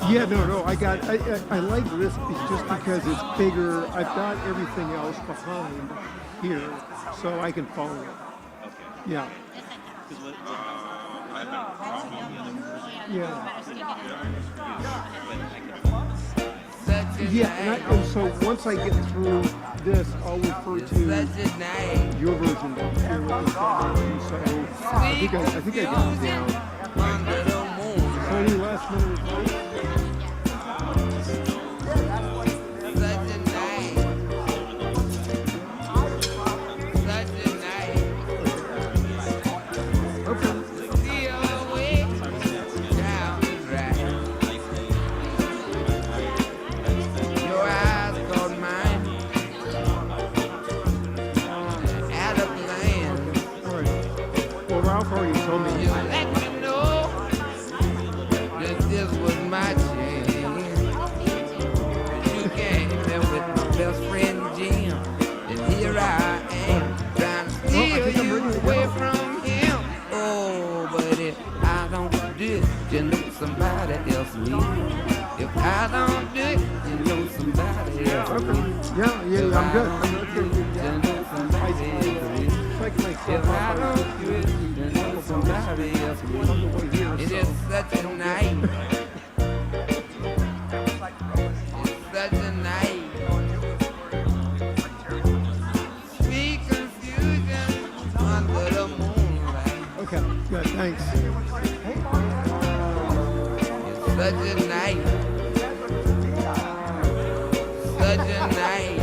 Yeah, no, I like this just because it's bigger. I've got everything else behind here, so I can follow it. Okay. Yeah. Yeah. Yeah, and so once I get through this, I'll refer to your version down here. So I think I got it down. So any last minute advice? Ralph already told me. You let me know that this was my chance. You came in with my best friend Jim, and here I am trying to steal you away from him. Oh, but if I don't do it, you know somebody else will. If I don't do it, you know somebody else will. Yeah, I'm good. You know somebody else will. If I don't do it, somebody else will. It is such a night. It's such a night. Sweet confusion under the moonlight. Okay, good, thanks. It's such a night. Such a night.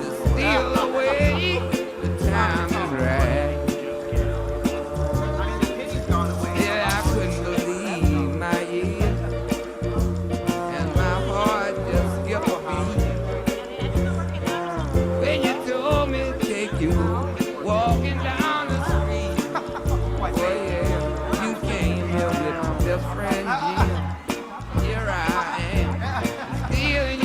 To steal away the time is right. Walking down the street. Oh yeah, you came here with my best friend Jim. Here I am, stealing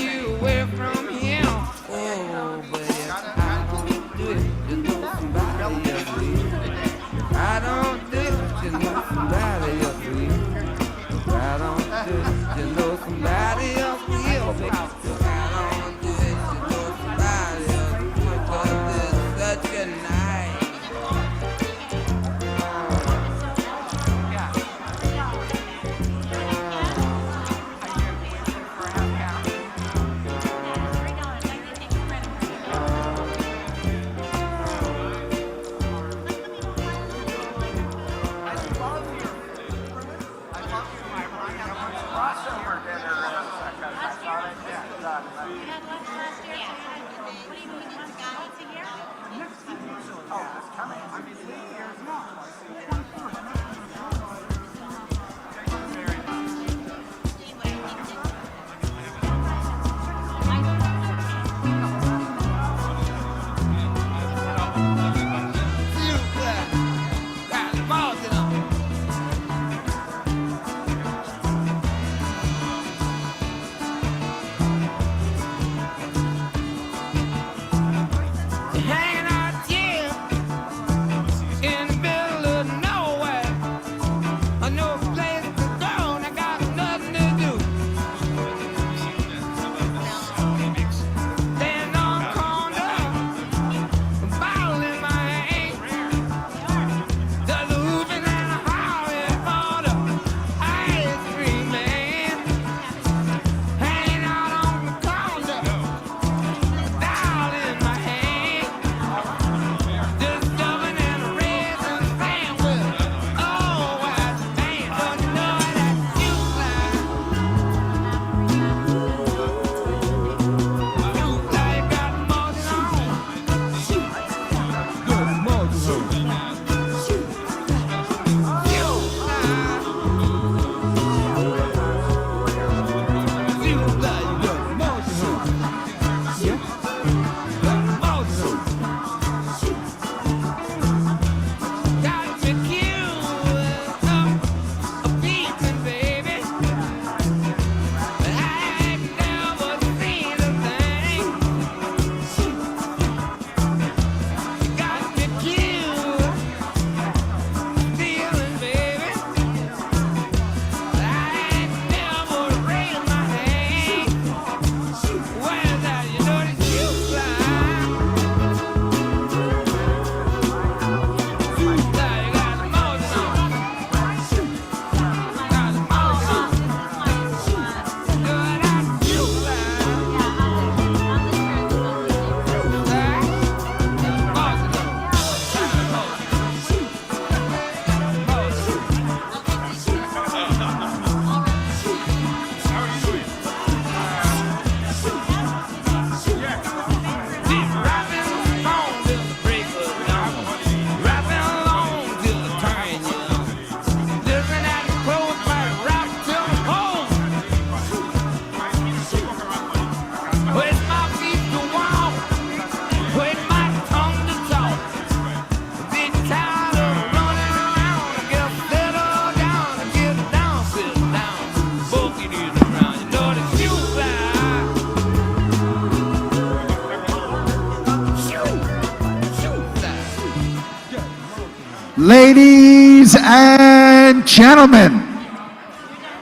Ladies and gentlemen,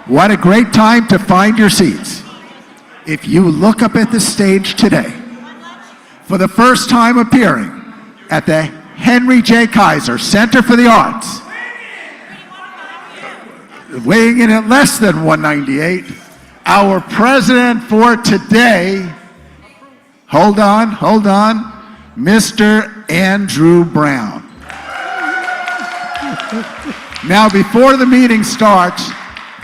what a great time to find your seats. If you look up at the stage today, for the first time appearing at the Henry J. Kaiser Center for the Arts, weighing in at less than 198, our president for today, hold on, Mr. Andrew Brown. Now, before the meeting starts,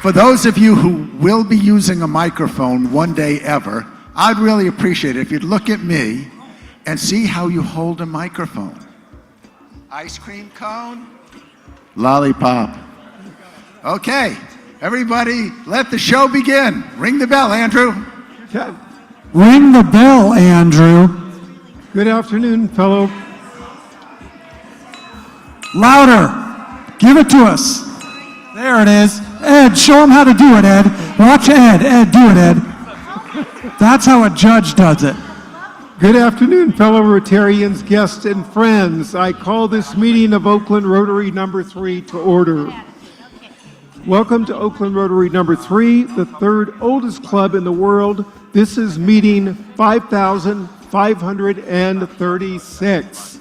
for those of you who will be using a microphone one day ever, I'd really appreciate it if you'd look at me and see how you hold a microphone. Ice cream cone, lollipop. Okay, everybody, let the show begin. Ring the bell, Andrew. Okay. Ring the bell, Andrew. Good afternoon, fellow. Louder. Give it to us. There it is. Ed, show him how to do it, Ed. Watch Ed. Ed, do it, Ed. That's how a judge does it. Good afternoon, fellow Rotarians, guests, and friends. I call this meeting of Oakland Rotary number 3 to order. Welcome to Oakland Rotary number 3, the third oldest club in the world. This is meeting 5,536.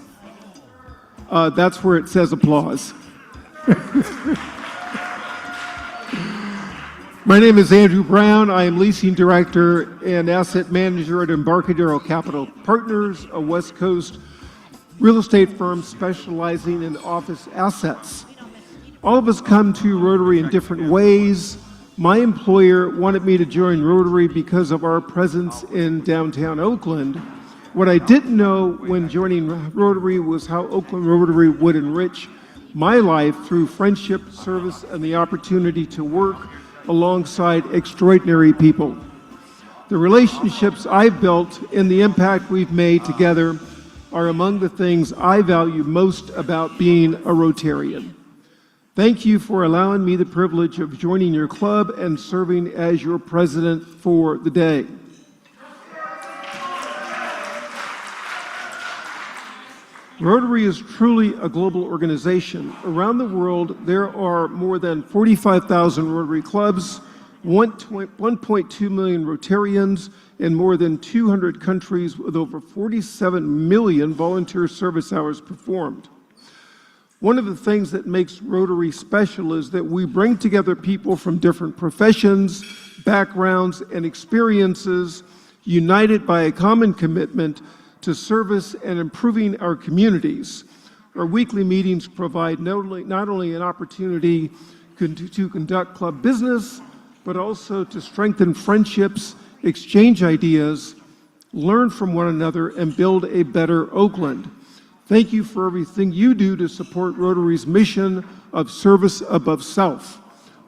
That's where it says applause. My name is Andrew Brown. I am leasing director and asset manager at Embarcadero Capital Partners, a West Coast real estate firm specializing in office assets. All of us come to Rotary in different ways. My employer wanted me to join Rotary because of our presence in downtown Oakland. What I didn't know when joining Rotary was how Oakland Rotary would enrich my life through friendship, service, and the opportunity to work alongside extraordinary people. The relationships I've built and the impact we've made together are among the things I value most about being a Rotarian. Thank you for allowing me the privilege of joining your club and serving as your president for the day. Rotary is truly a global organization. Around the world, there are more than 45,000 Rotary clubs, 1.2 million Rotarians, and more than 200 countries with over 47 million volunteer service hours performed. One of the things that makes Rotary special is that we bring together people from different professions, backgrounds, and experiences, united by a common commitment to service and improving our communities. Our weekly meetings provide not only an opportunity to conduct club business, but also to strengthen friendships, exchange ideas, learn from one another, and build a better Oakland. Thank you for everything you do to support Rotary's mission of service above self.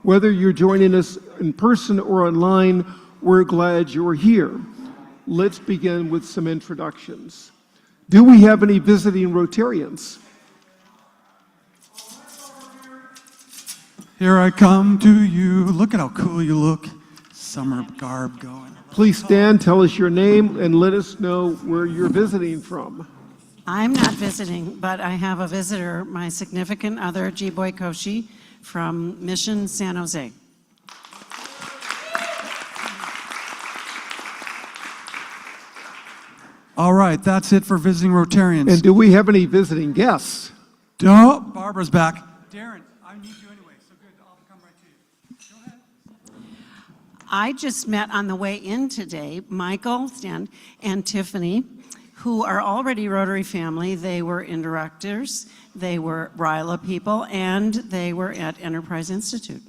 Whether you're joining us in person or online, we're glad you're here. Let's begin with some introductions. Do we have any visiting Rotarians? Here I come to you. Look at how cool you look. Summer garb going. Please stand, tell us your name, and let us know where you're visiting from. I'm not visiting, but I have a visitor, my significant other, G-Boy Koshi, from Mission San Jose. All right, that's it for visiting Rotarians. And do we have any visiting guests? Oh, Barbara's back. Darren, I need you anyway, so good, I'll come right to you. Go ahead. I just met on the way in today Michael, Stan, and Tiffany, who are already Rotary family. They were in directors, they were RILA people, and they were at Enterprise Institute.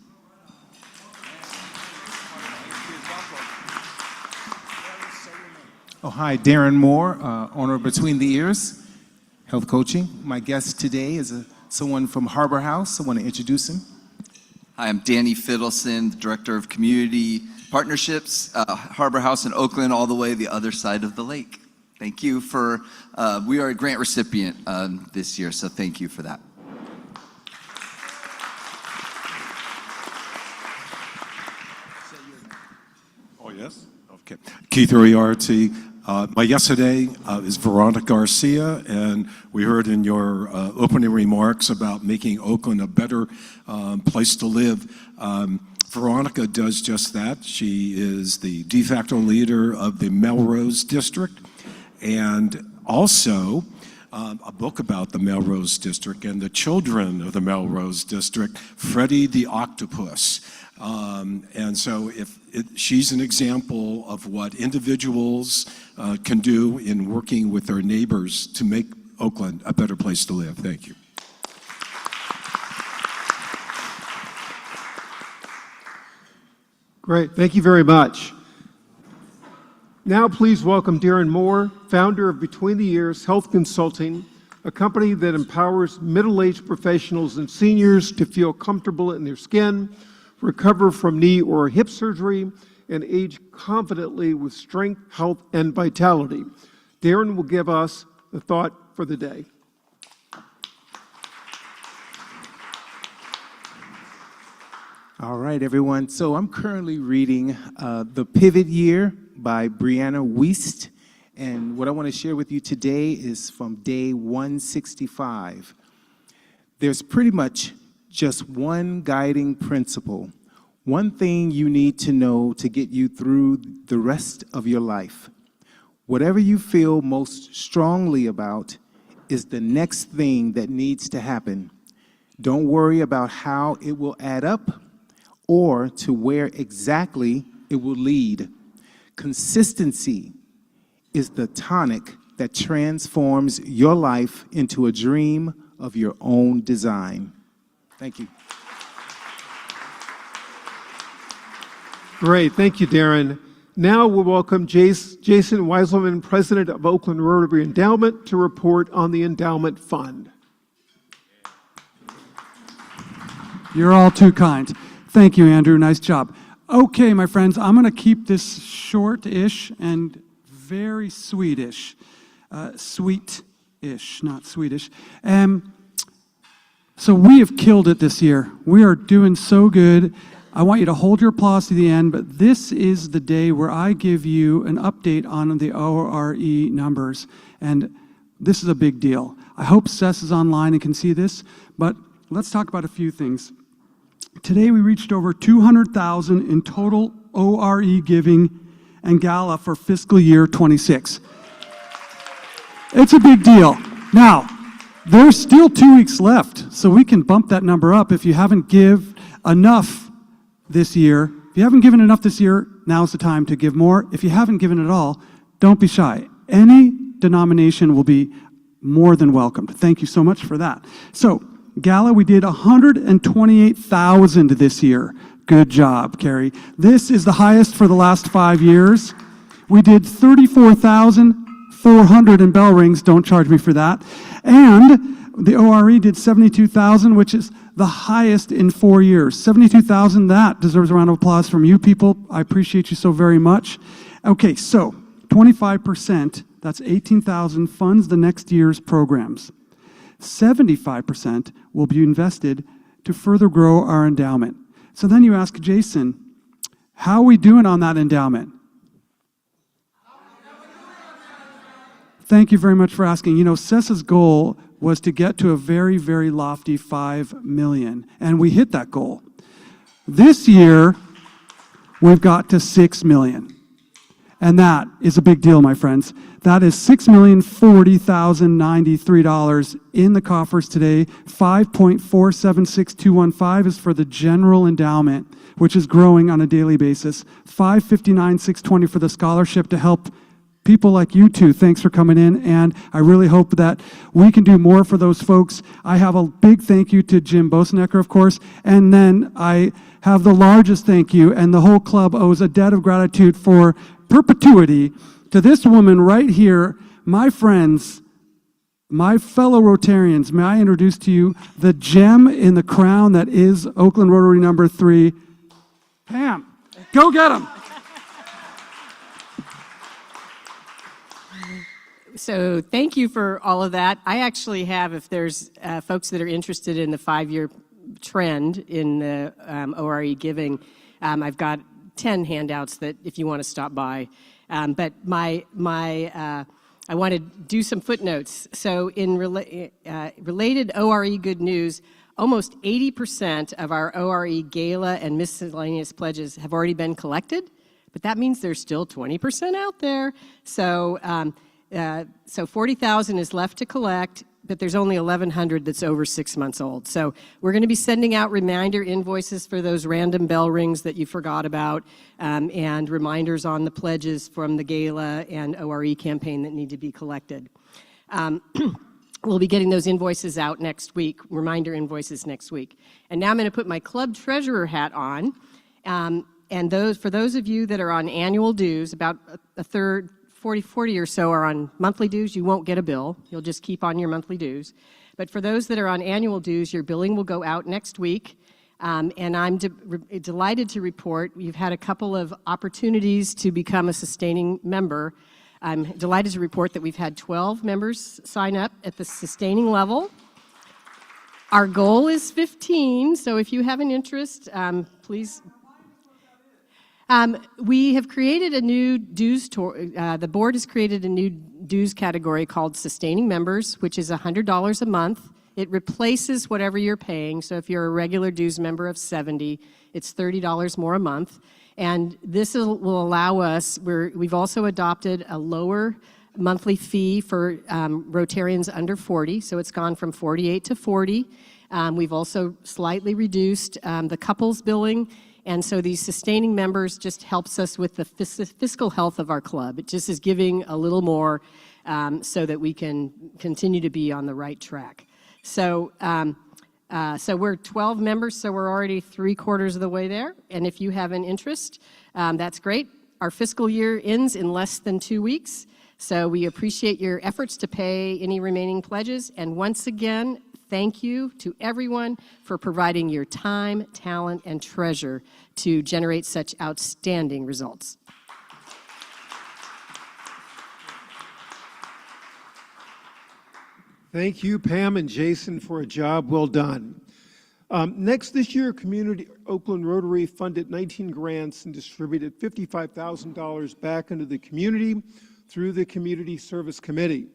Oh, hi, Darren Moore, owner of Between the Ears, health coaching. My guest today is someone from Harbor House. I want to introduce him. Hi, I'm Danny Fiddleson, the Director of Community Partnerships, Harbor House in Oakland, all the way the other side of the lake. Thank you for, we are a grant recipient this year, so thank you for that. Oh, yes? Okay. Keith Uriarty, My yesterday is Veronica Garcia, and we heard in your opening remarks about making Oakland a better place to live. Veronica does just that. She is the de facto leader of the Melrose District, and also a book about the Melrose District and the children of the Melrose District, Freddie the Octopus. And so she's an example of what individuals can do in working with their neighbors to make Oakland a better place to live. Thank you. Great, thank you very much. Now please welcome Darren Moore, founder of Between the Years Health Consulting, a company that empowers middle-aged professionals and seniors to feel comfortable in their skin, recover from knee or hip surgery, and age confidently with strength, health, and vitality. Darren will give us the thought for the day. All right, everyone. So I'm currently reading The Pivot Year by Brianna Wiest. And what I want to share with you today is from day 165. There's pretty much just one guiding principle, one thing you need to know to get you through the rest of your life. Whatever you feel most strongly about is the next thing that needs to happen. Don't worry about how it will add up or to where exactly it will lead. Consistency is the tonic that transforms your life into a dream of your own design. Thank you. Great, thank you, Darren. Now we'll welcome Jason Weiselman, president of Oakland Rotary Endowment, to report on the endowment fund. You're all too kind. Thank you, Andrew. Nice job. Okay, my friends, I'm going to keep this short-ish and very sweetish. Sweet-ish, not Swedish. So we have killed it this year. We are doing so good. I want you to hold your applause to the end, but this is the day where I give you an update on the ORE numbers, and this is a big deal. I hope Sess is online and can see this, but let's talk about a few things. Today we reached over 200,000 in total ORE giving and gala for fiscal year 26. It's a big deal. Now, there's still 2 weeks left, so we can bump that number up if you haven't given enough this year. If you haven't given enough this year, now's the time to give more. If you haven't given at all, don't be shy. Any denomination will be more than welcomed. Thank you so much for that. So, gala, we did 128,000 this year. Good job, Carrie. This is the highest for the last 5 years. We did 34,400 in bell rings. Don't charge me for that. And the ORE did 72,000, which is the highest in 4 years. 72,000, that deserves a round of applause from you people. I appreciate you so very much. Okay, so 25%, that's 18,000, funds the next year's programs. 75% will be invested to further grow our endowment. So then you ask Jason, how are we doing on that endowment? Thank you very much for asking. You know, Sessa's goal was to get to a very, very lofty 5 million, and we hit that goal. This year, we've got to 6 million. And that is a big deal, my friends. That is $6,040,093 in the coffers today. 5.476215 is for the general endowment, which is growing on a daily basis. 559,620 for the scholarship to help people like you two. Thanks for coming in, and I really hope that we can do more for those folks. I have a big thank you to Jim Bosenecker, of course, and then I have the largest thank you, and the whole club owes a debt of gratitude for perpetuity to this woman right here. My friends, my fellow Rotarians, may I introduce to you the gem in the crown that is Oakland Rotary number 3, Pam. Go get them. So thank you for all of that. I actually have, if there's folks that are interested in the 5-year trend in the ORE giving, I've got 10 handouts that if you want to stop by. But I want to do some footnotes. So in related ORE good news, almost 80% of our ORE gala and miscellaneous pledges have already been collected, but that means there's still 20% out there. So 40,000 is left to collect, but there's only 1,100 that's over 6 months old. So we're going to be sending out reminder invoices for those random bell rings that you forgot about, and reminders on the pledges from the gala and ORE campaign that need to be collected. We'll be getting those invoices out next week, reminder invoices next week. And now I'm going to put my club treasurer hat on. And for those of you that are on annual dues, about a third, 40 or so are on monthly dues. You won't get a bill. You'll just keep on your monthly dues. But for those that are on annual dues, your billing will go out next week. And I'm delighted to report we've had a couple of opportunities to become a sustaining member. I'm delighted to report that we've had 12 members sign up at the sustaining level. Our goal is 15, so if you have an interest, please. We have created a new dues, the board has created a new dues category called sustaining members, which is $100 a month. It replaces whatever you're paying, so if you're a regular dues member of 70, it's $30 more a month. And this will allow us, we've also adopted a lower monthly fee for Rotarians under 40, so it's gone from 48 to 40. We've also slightly reduced the couples billing, and so these sustaining members just helps us with the fiscal health of our club. It just is giving a little more so that we can continue to be on the right track. So we're 12 members, so we're already 3/4 of the way there. And if you have an interest, that's great. Our fiscal year ends in less than 2 weeks, so we appreciate your efforts to pay any remaining pledges. And once again, thank you to everyone for providing your time, talent, and treasure to generate such outstanding results. Thank you, Pam and Jason, for a job well done. Next, this year, Community Oakland Rotary funded 19 grants and distributed $55,000 back into the community through the Community Service Committee.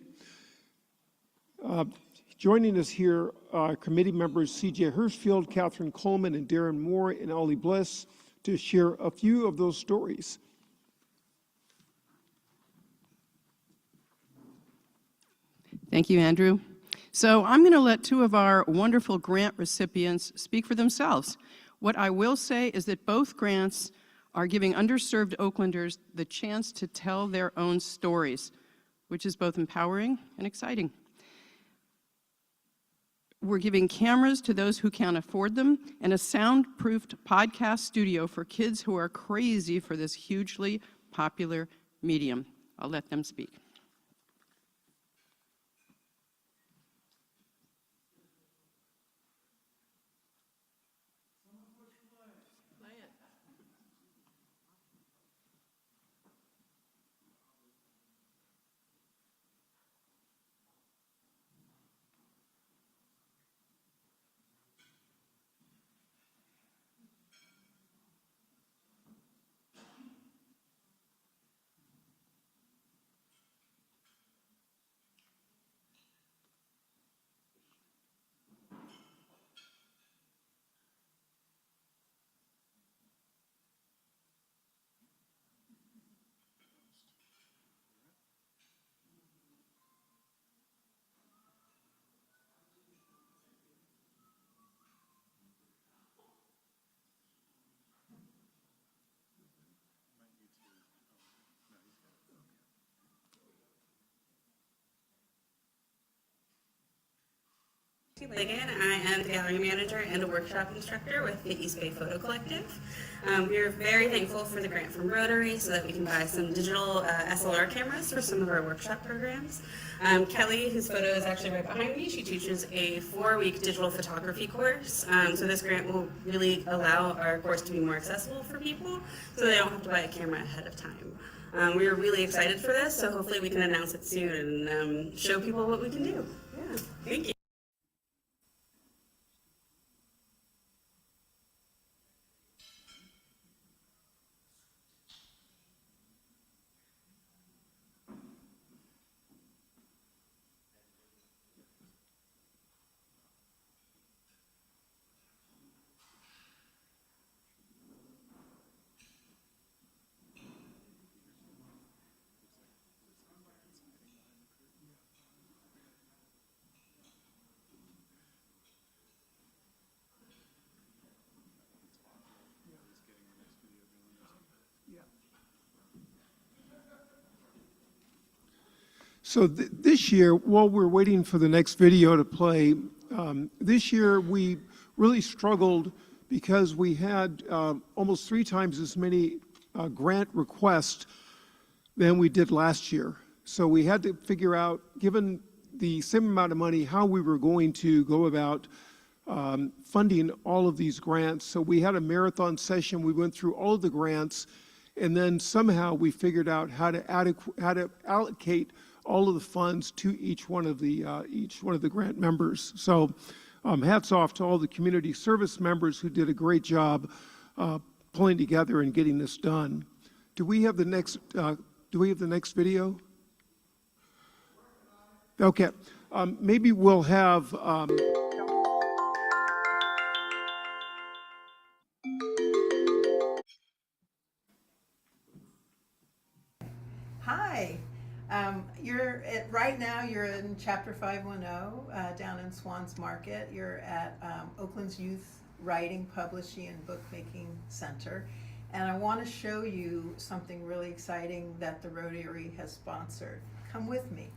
Joining us here are committee members C.J. Hirschfield, Catherine Coleman, and Darren Moore, and Ollie Bliss to share a few of those stories. Thank you, Andrew. So I'm going to let two of our wonderful grant recipients speak for themselves. What I will say is that both grants are giving underserved Oaklanders the chance to tell their own stories, which is both empowering and exciting. We're giving cameras to those who can't afford them and a soundproofed podcast studio for kids who are crazy for this hugely popular medium. I'll let them speak. Ligon. I am the gallery manager and a workshop instructor with the East Bay Photo Collective. We are very thankful for the grant from Rotary so that we can buy some digital SLR cameras for some of our workshop programs. Kelly, whose photo is actually right behind me, she teaches a 4-week digital photography course. So this grant will really allow our course to be more accessible for people so they don't have to buy a camera ahead of time. We are really excited for this, so hopefully we can announce it soon and show people what we can do. Yeah, thank you. So this year, while we're waiting for the next video to play, this year we really struggled because we had almost 3 times as many grant requests than we did last year. So we had to figure out, given the same amount of money, how we were going to go about funding all of these grants. So we had a marathon session. We went through all of the grants, and then somehow we figured out how to allocate all of the funds to each one of the grant members. So hats off to all the community service members who did a great job pulling together and getting this done. Do we have the next video? Okay, maybe we'll have. Hi. Right now you're in Chapter 510 down in Swans Market. You're at Oakland's Youth Writing, Publishing, and Bookmaking Center. And I want to show you something really exciting that the Rotary has sponsored. Come with me.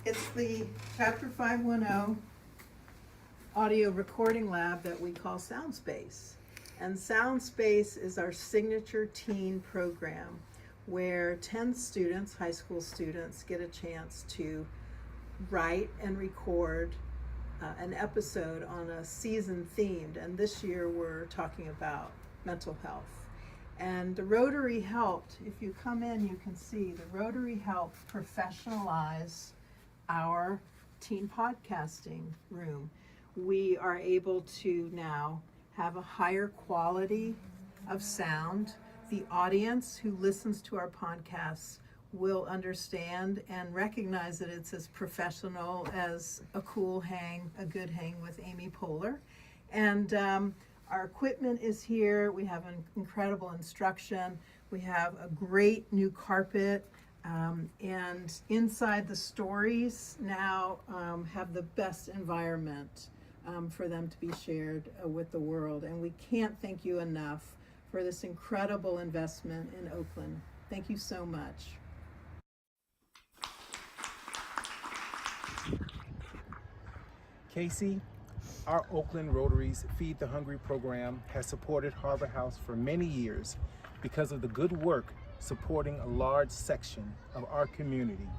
It's the Chapter 510 audio recording lab that we call Soundspace. And Soundspace is our signature teen program where 10 students, high school students, get a chance to write and record an episode on a season themed. And this year we're talking about mental health. And the Rotary helped, if you come in, you can see the Rotary helped professionalize our teen podcasting room. We are able to now have a higher quality of sound. The audience who listens to our podcasts will understand and recognize that it's as professional as a good hang with Amy Poehler. And our equipment is here. We have an incredible instruction. We have a great new carpet. And inside the stories now have the best environment for them to be shared with the world. And we can't thank you enough for this incredible investment in Oakland. Thank you so much. Casey, our Oakland Rotary's Feed the Hungry program has supported Harbor House for many years because of the good work supporting a large section of our community.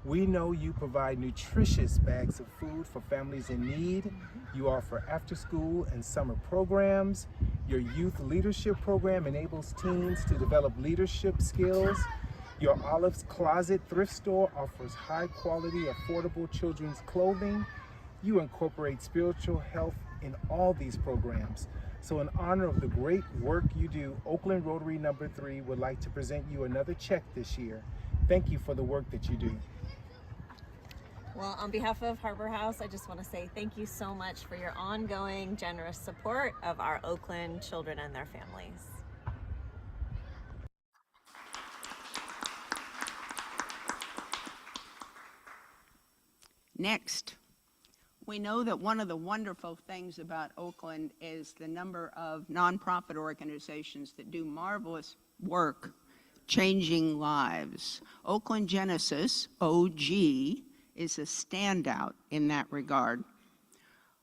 We know you provide nutritious bags of food for families in need. You offer after-school and summer programs. Your youth leadership program enables teens to develop leadership skills. Your Olive's Closet thrift store offers high-quality, affordable children's clothing. You incorporate spiritual health in all these programs. So in honor of the great work you do, Oakland Rotary Number 3 would like to present you another check this year. Thank you for the work that you do. Well, on behalf of Harbor House, I just want to say thank you so much for your ongoing generous support of our Oakland children and their families. Next, we know that one of the wonderful things about Oakland is the number of nonprofit organizations that do marvelous work changing lives. Oakland Genesis, OG, is a standout in that regard.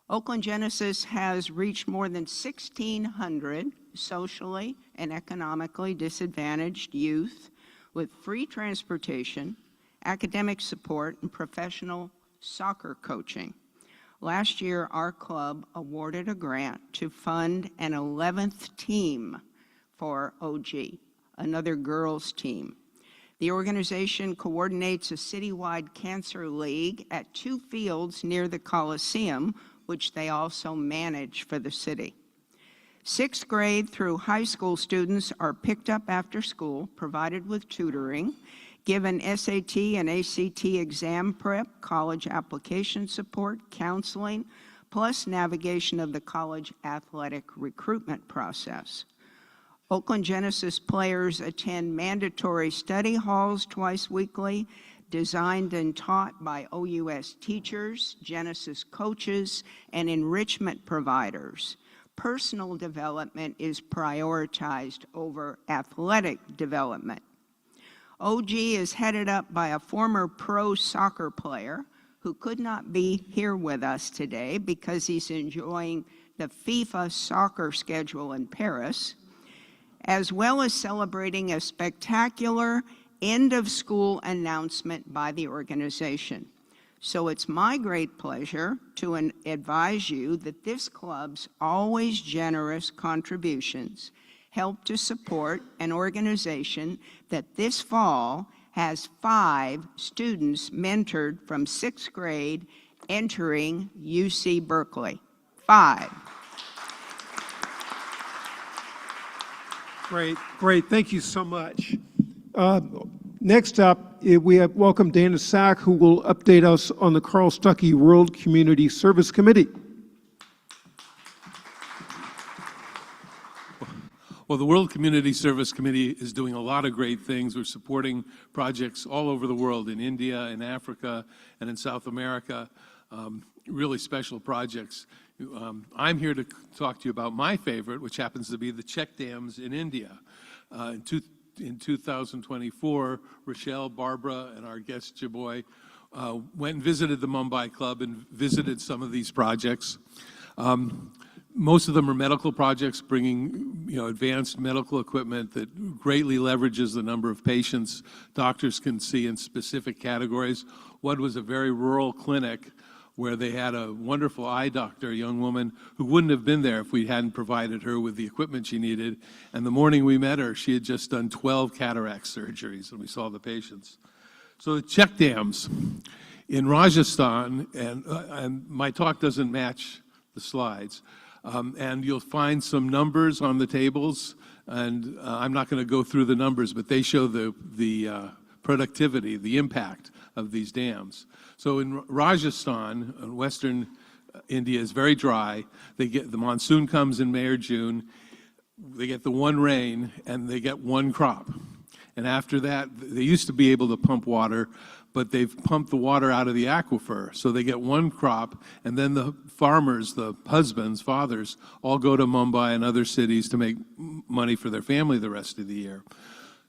Oakland Genesis has reached more than 1,600 socially and economically disadvantaged youth with free transportation, academic support, and professional soccer coaching. Last year, our club awarded a grant to fund an 11th team for OG, another girls' team. The organization coordinates a citywide cancer league at 2 fields near the Coliseum, which they also manage for the city. 6th grade through high school students are picked up after school, provided with tutoring, given SAT and ACT exam prep, college application support, counseling, plus navigation of the college athletic recruitment process. Oakland Genesis players attend mandatory study halls twice weekly, designed and taught by OUS teachers, Genesis coaches, and enrichment providers. Personal development is prioritized over athletic development. OG is headed up by a former pro soccer player who could not be here with us today because he's enjoying the FIFA soccer schedule in Paris, as well as celebrating a spectacular end-of-school announcement by the organization. So it's my great pleasure to advise you that this club's always generous contributions help to support an organization that this fall has 5 students mentored from 6th grade entering UC Berkeley. 5. Great. Thank you so much. Next up, we have welcome Dana Sack, who will update us on the Carl Stuckey World Community Service Committee. Well, the World Community Service Committee is doing a lot of great things. We're supporting projects all over the world, in India, in Africa, and in South America, really special projects. I'm here to talk to you about my favorite, which happens to be the check dams in India. In 2024, Rochelle, Barbara, and our guest Chaboy went and visited the Mumbai Club and visited some of these projects. Most of them are medical projects, bringing advanced medical equipment that greatly leverages the number of patients doctors can see in specific categories. One was a very rural clinic where they had a wonderful eye doctor, a young woman who wouldn't have been there if we hadn't provided her with the equipment she needed. And the morning we met her, she had just done 12 cataract surgeries, and we saw the patients. So the check dams in Rajasthan, and my talk doesn't match the slides, and you'll find some numbers on the tables, and I'm not going to go through the numbers, but they show the productivity, the impact of these dams. So in Rajasthan, western India is very dry. The monsoon comes in May or June. They get the one rain, and they get one crop. And after that, they used to be able to pump water, but they've pumped the water out of the aquifer. So they get one crop, and then the farmers, the husbands, fathers, all go to Mumbai and other cities to make money for their family the rest of the year.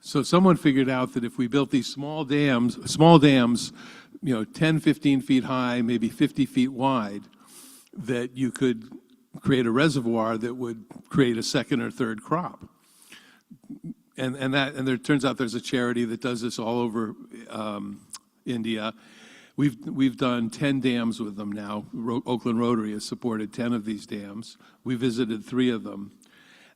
So someone figured out that if we built these small dams, 10, 15 feet high, maybe 50 feet wide, that you could create a reservoir that would create a second or third crop. And there turns out there's a charity that does this all over India. We've done 10 dams with them now. Oakland Rotary has supported 10 of these dams. We visited 3 of them.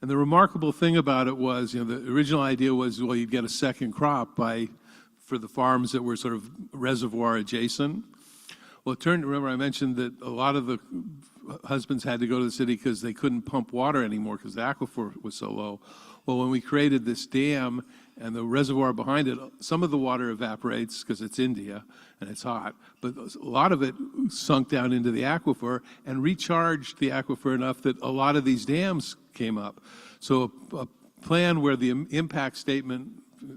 And the remarkable thing about it was, the original idea was, well, you'd get a second crop for the farms that were sort of reservoir adjacent. Well, remember I mentioned that a lot of the husbands had to go to the city because they couldn't pump water anymore because the aquifer was so low. Well, when we created this dam and the reservoir behind it, some of the water evaporates because it's India and it's hot, but a lot of it sunk down into the aquifer and recharged the aquifer enough that a lot of these dams came up. So a plan where the impact statement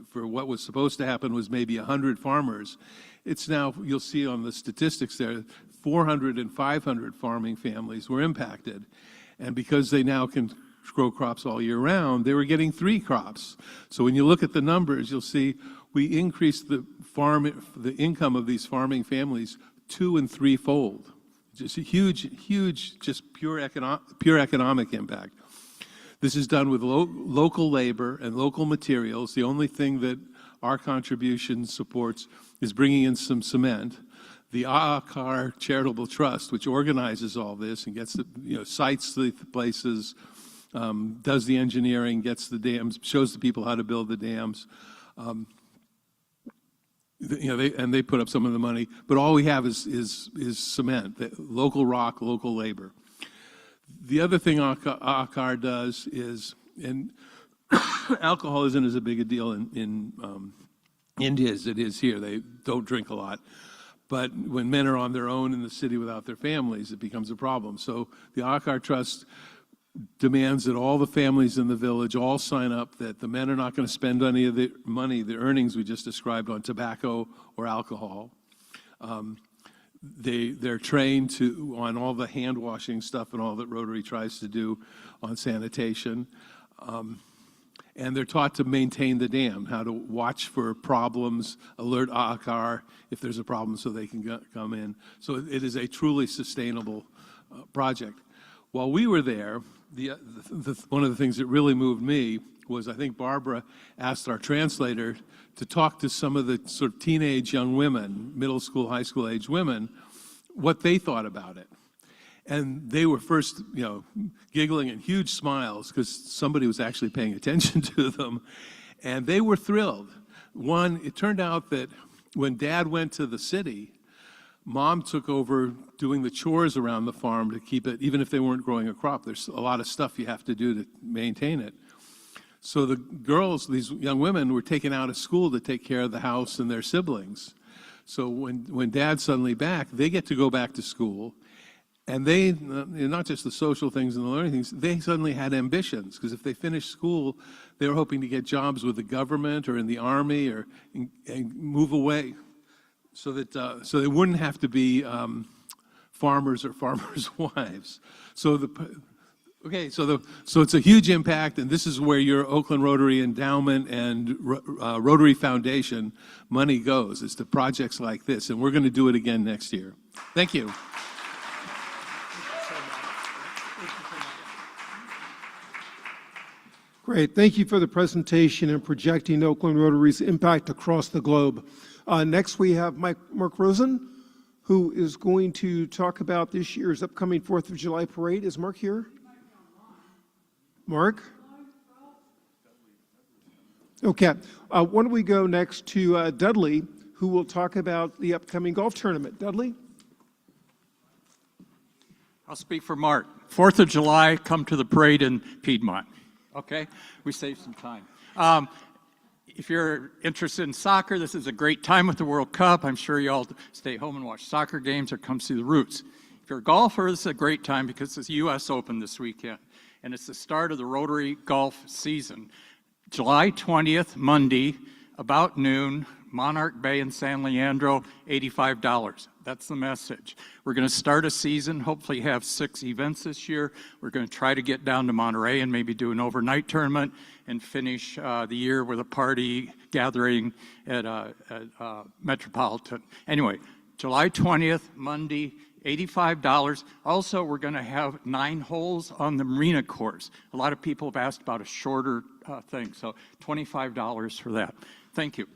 for what was supposed to happen was maybe 100 farmers. It's now, you'll see on the statistics there, 400 and 500 farming families were impacted. And because they now can grow crops all year round, they were getting 3 crops. So when you look at the numbers, you'll see we increased the income of these farming families 2- and 3-fold. Just a huge, just pure economic impact. This is done with local labor and local materials. The only thing that our contribution supports is bringing in some cement. The Aakar Charitable Trust, which organizes all this and gets sites the places, does the engineering, gets the dams, shows the people how to build the dams. They put up some of the money, but all we have is cement, local rock, local labor. The other thing Aakar does is, and alcohol isn't as big a deal in India as it is here. They don't drink a lot. But when men are on their own in the city without their families, it becomes a problem. So the Aakar Trust demands that all the families in the village all sign up that the men are not going to spend any of the money, the earnings we just described, on tobacco or alcohol. They're trained on all the hand washing stuff and all that Rotary tries to do on sanitation. And they're taught to maintain the dam, how to watch for problems, alert AHCAR if there's a problem so they can come in. So it is a truly sustainable project. While we were there, one of the things that really moved me was I think Barbara asked our translator to talk to some of the sort of teenage young women, middle school, high school age women, what they thought about it. And they were first, giggling and huge smiles because somebody was actually paying attention to them. And they were thrilled. One, it turned out that when Dad went to the city, Mom took over doing the chores around the farm to keep it, even if they weren't growing a crop. There's a lot of stuff you have to do to maintain it. So the girls, these young women, were taken out of school to take care of the house and their siblings. So when Dad's suddenly back, they get to go back to school. And they, not just the social things and the learning things, they suddenly had ambitions, because if they finished school, they were hoping to get jobs with the government or in the army or and move away, so that so they wouldn't have to be farmers or farmers' wives. So so it's a huge impact, and this is where your Oakland Rotary Endowment and Rotary Foundation money goes, is to projects like this, and we're going to do it again next year. Thank you. Great. Thank you for the presentation and projecting Oakland Rotary's impact across the globe. Next, we have Mark Rosen, who is going to talk about this year's upcoming 4th of July parade. Is Mark here? Mark? Okay. Why don't we go next to Dudley, who will talk about the upcoming golf tournament. Dudley? I'll speak for Mark. 4th of July, come to the parade in Piedmont. Okay, we saved some time. If you're interested in soccer, this is a great time with the World Cup. I'm sure you all stay home and watch soccer games or come see the Roots. If you're a golfer, this is a great time because it's the U.S. Open this weekend, and it's the start of the Rotary golf season. July 20th, Monday, about noon, Monarch Bay in San Leandro, $85. That's the message. We're going to start a season, hopefully have 6 events this year. We're going to try to get down to Monterey and maybe do an overnight tournament and finish the year with a party gathering at Metropolitan. Anyway, July 20th, Monday, $85. Also, we're going to have 9 holes on the Marina course. A lot of people have asked about a shorter thing, so $25 for that. Thank you.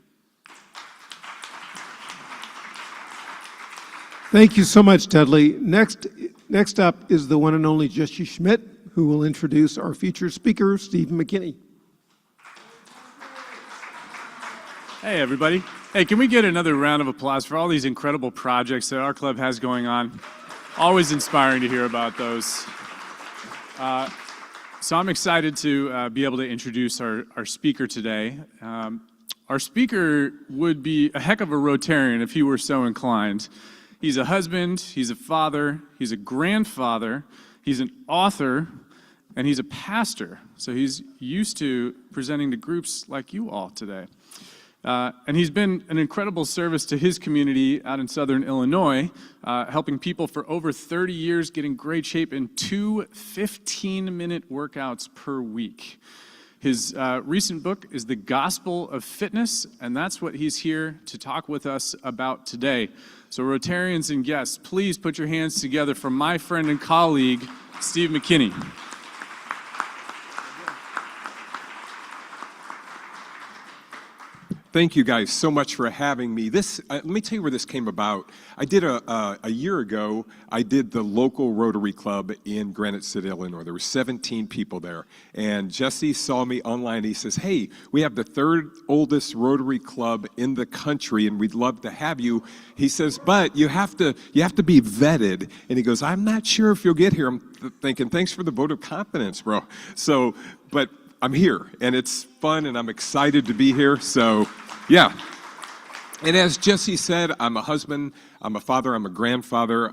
Thank you so much, Dudley. Next up is the one and only Jesse Schmidt, who will introduce our featured speaker, Steve McKinney. Hey, everybody. Hey, can we get another round of applause for all these incredible projects that our club has going on? Always inspiring to hear about those. So I'm excited to be able to introduce our speaker today. Our speaker would be a heck of a Rotarian if he were so inclined. He's a husband, he's a father, he's a grandfather, he's an author, and he's a pastor. So he's used to presenting to groups like you all today. And he's been an incredible service to his community out in Southern Illinois, helping people for over 30 years get in great shape in 2 15-minute workouts per week. His recent book is The Gospel of Fitness, and that's what he's here to talk with us about today. So Rotarians and guests, please put your hands together for my friend and colleague, Steve McKinney. Thank you guys so much for having me. Let me tell you where this came about. I did a year ago, I did the local Rotary Club in Granite City, Illinois. There were 17 people there. And Jesse saw me online. He says, hey, we have the 3rd oldest Rotary Club in the country, and we'd love to have you. He says, but you have to be vetted. And he goes, I'm not sure if you'll get here. I'm thinking, thanks for the vote of confidence, bro. So, but I'm here, and it's fun, and I'm excited to be here, so yeah. And as Jesse said, I'm a husband, I'm a father, I'm a grandfather,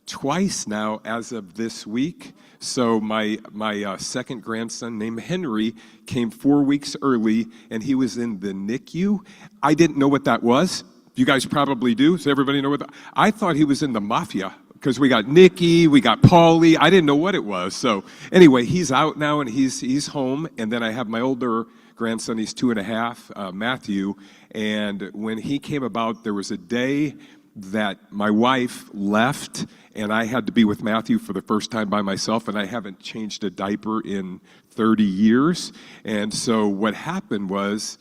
twice now as of this week. So my second grandson named Henry came 4 weeks early, and he was in the NICU. I didn't know what that was. You guys probably do. Does everybody know what that? I thought he was in the mafia, because we got Nikki, we got Paulie. I didn't know what it was. So anyway, he's out now and he's home. And then I have my older grandson, he's 2.5, Matthew. And when he came about, there was a day that my wife left and I had to be with Matthew for the first time by myself, and I haven't changed a diaper in 30 years. And so what happened was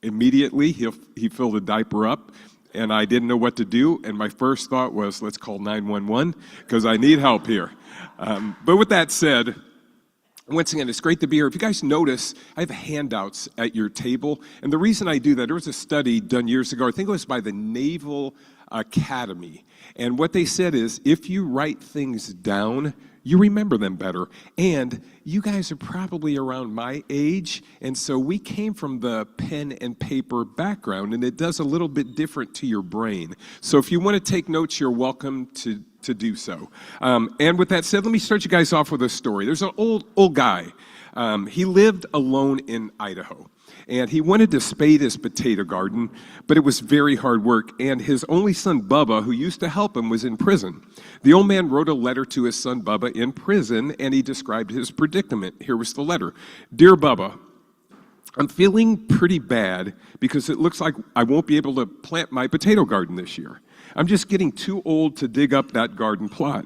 immediately he filled the diaper up, and I didn't know what to do. And my first thought was, let's call 911 because I need help here. But with that said, once again, it's great to be here. If you guys notice, I have handouts at your table. And the reason I do that, there was a study done years ago, I think it was by the Naval Academy. And what they said is, if you write things down, you remember them better. And you guys are probably around my age, and so we came from the pen and paper background, and it does a little bit different to your brain. So if you want to take notes, you're welcome to do so. And with that said, let me start you guys off with a story. There's an old guy. He lived alone in Idaho. And he wanted to spade his potato garden, but it was very hard work. And his only son, Bubba, who used to help him, was in prison. The old man wrote a letter to his son, Bubba, in prison, and he described his predicament. Here was the letter. Dear Bubba, I'm feeling pretty bad because it looks like I won't be able to plant my potato garden this year. I'm just getting too old to dig up that garden plot.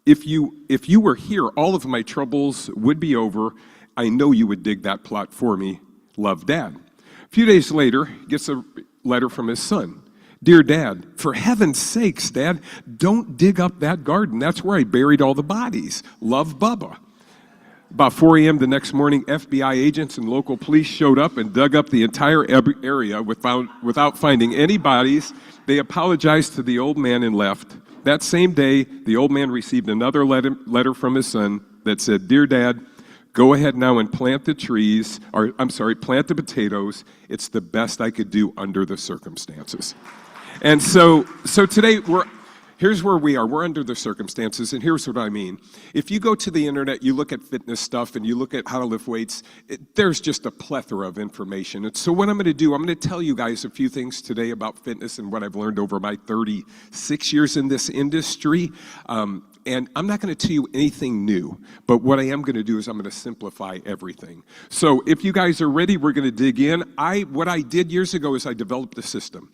If you were here, all of my troubles would be over. I know you would dig that plot for me. Love, Dad. A few days later, he gets a letter from his son. Dear Dad, for heaven's sakes, Dad, don't dig up that garden. That's where I buried all the bodies. Love, Bubba. About 4 a.m. the next morning, FBI agents and local police showed up and dug up the entire area without finding any bodies. They apologized to the old man and left. That same day, the old man received another letter from his son that said, Dear Dad, go ahead now and plant the plant the potatoes. It's the best I could do under the circumstances. And so today, here's where we are. We're under the circumstances, and here's what I mean. If you go to the internet, you look at fitness stuff, and you look at how to lift weights, there's just a plethora of information. And so what I'm going to do, I'm going to tell you guys a few things today about fitness and what I've learned over my 36 years in this industry. And I'm not going to tell you anything new, but what I am going to do is I'm going to simplify everything. So if you guys are ready, we're going to dig in. What I did years ago is I developed a system,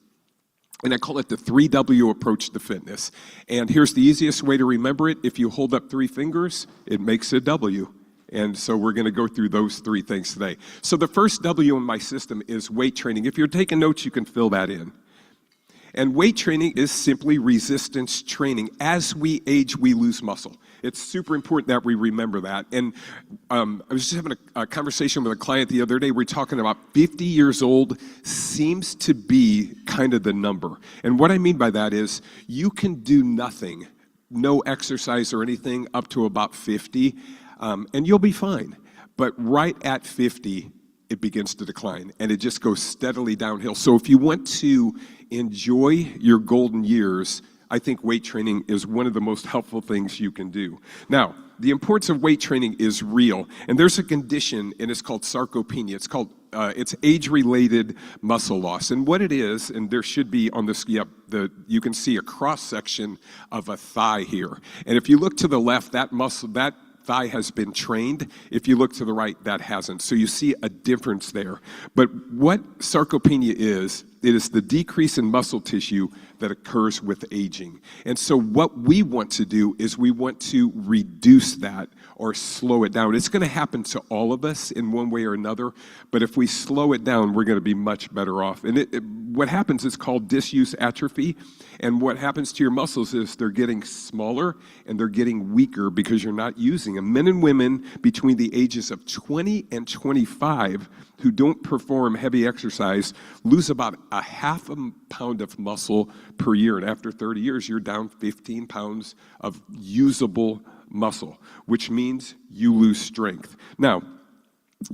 and I call it the 3W approach to fitness. And here's the easiest way to remember it. If you hold up 3 fingers, it makes a W. And so we're going to go through those 3 things today. So the first W in my system is weight training. If you're taking notes, you can fill that in. And weight training is simply resistance training. As we age, we lose muscle. It's super important that we remember that. And I was just having a conversation with a client the other day. We're talking about 50 years old seems to be kind of the number. And what I mean by that is you can do nothing, no exercise or anything up to about 50, and you'll be fine. But right at 50, it begins to decline, and it just goes steadily downhill. So if you want to enjoy your golden years, I think weight training is one of the most helpful things you can do. Now, the importance of weight training is real, and there's a condition, and it's called sarcopenia. It's age-related muscle loss, and what it is, and there should be on this, you can see a cross-section of a thigh here, and if you look to the left, that thigh has been trained. If you look to the right, that hasn't. So you see a difference there. But what sarcopenia is, it is the decrease in muscle tissue that occurs with aging. And so what we want to do is we want to reduce that or slow it down. It's going to happen to all of us in one way or another, but if we slow it down, we're going to be much better off. And what happens is called disuse atrophy, and what happens to your muscles is they're getting smaller and they're getting weaker because you're not using them. Men and women between the ages of 20 and 25 who don't perform heavy exercise lose about a half a pound of muscle per year, and after 30 years, you're down 15 pounds of usable muscle, which means you lose strength. Now,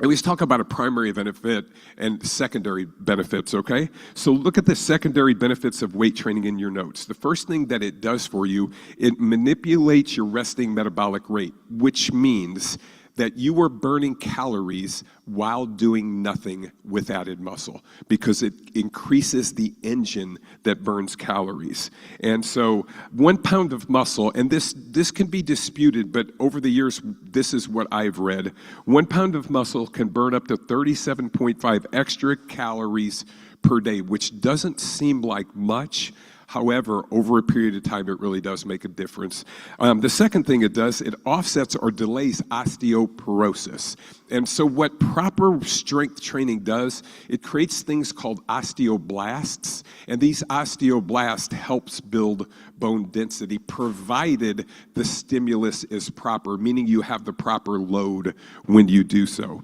I always talk about a primary benefit and secondary benefits, okay? So look at the secondary benefits of weight training in your notes. The first thing that it does for you, it manipulates your resting metabolic rate, which means that you are burning calories while doing nothing with added muscle, because it increases the engine that burns calories. And so 1 pound of muscle, and this can be disputed, but over the years, this is what I've read. 1 pound of muscle can burn up to 37.5 extra calories per day, which doesn't seem like much. However, over a period of time, it really does make a difference. The second thing it does, it offsets or delays osteoporosis. And so what proper strength training does, it creates things called osteoblasts. And these osteoblasts helps build bone density, provided the stimulus is proper, meaning you have the proper load when you do so.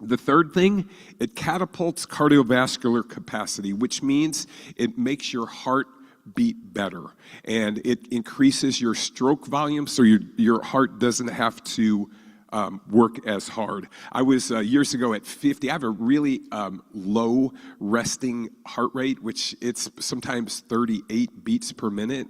The third thing, it catapults cardiovascular capacity, which means it makes your heart beat better, and it increases your stroke volume so your heart doesn't have to work as hard. I was years ago at 50. I have a really low resting heart rate, which it's sometimes 38 beats per minute,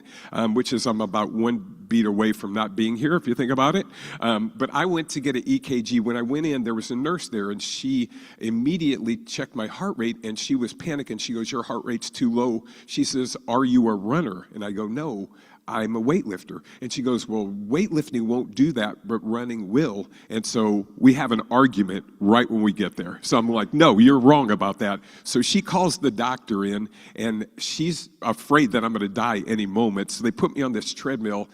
which is I'm about 1 beat away from not being here, if you think about it. But I went to get an EKG. When I went in, there was a nurse there, and she immediately checked my heart rate, and she was panicking. She goes, "Your heart rate's too low." She says, "Are you a runner?" And I go, "No, I'm a weightlifter." And she goes, "Well, weightlifting won't do that, but running will." And so we have an argument right when we get there. So I'm like, "No, you're wrong about that." So she calls the doctor in, and she's afraid that I'm going to die any moment. So they put me on this treadmill,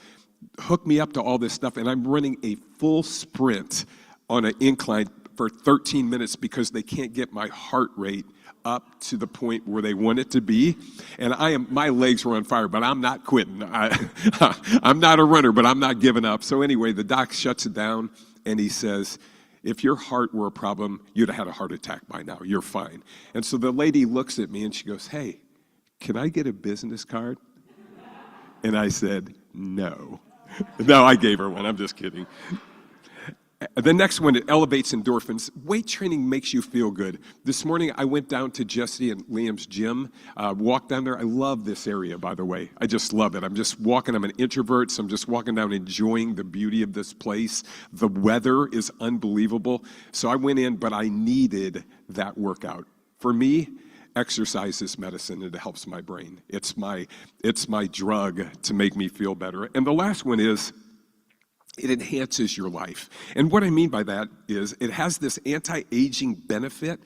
hook me up to all this stuff, and I'm running a full sprint on an incline for 13 minutes because they can't get my heart rate up to the point where they want it to be. And my legs were on fire, but I'm not quitting. I'm not a runner, but I'm not giving up. So anyway, the doc shuts it down, and he says, "If your heart were a problem, you'd have had a heart attack by now. You're fine." And so the lady looks at me and she goes, "Hey, can I get a business card?" And I said, "No." No, I gave her one. I'm just kidding. The next one, it elevates endorphins. Weight training makes you feel good. This morning, I went down to Jesse and Liam's gym, walked down there. I love this area, by the way. I just love it. I'm just walking. I'm an introvert, so I'm just walking down, enjoying the beauty of this place. The weather is unbelievable. So I went in, but I needed that workout. For me, exercise is medicine, and it helps my brain. It's my drug to make me feel better. And the last one is, it enhances your life. And what I mean by that is it has this anti-aging benefit,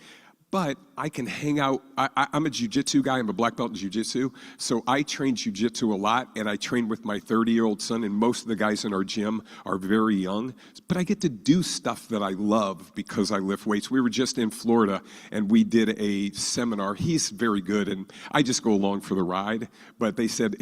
but I can hang out. I'm a jiu-jitsu guy. I'm a black belt in jiu-jitsu. So I train jiu-jitsu a lot, and I train with my 30-year-old son, and most of the guys in our gym are very young. But I get to do stuff that I love because I lift weights. We were just in Florida, and we did a seminar. He's very good, and I just go along for the ride. But I said,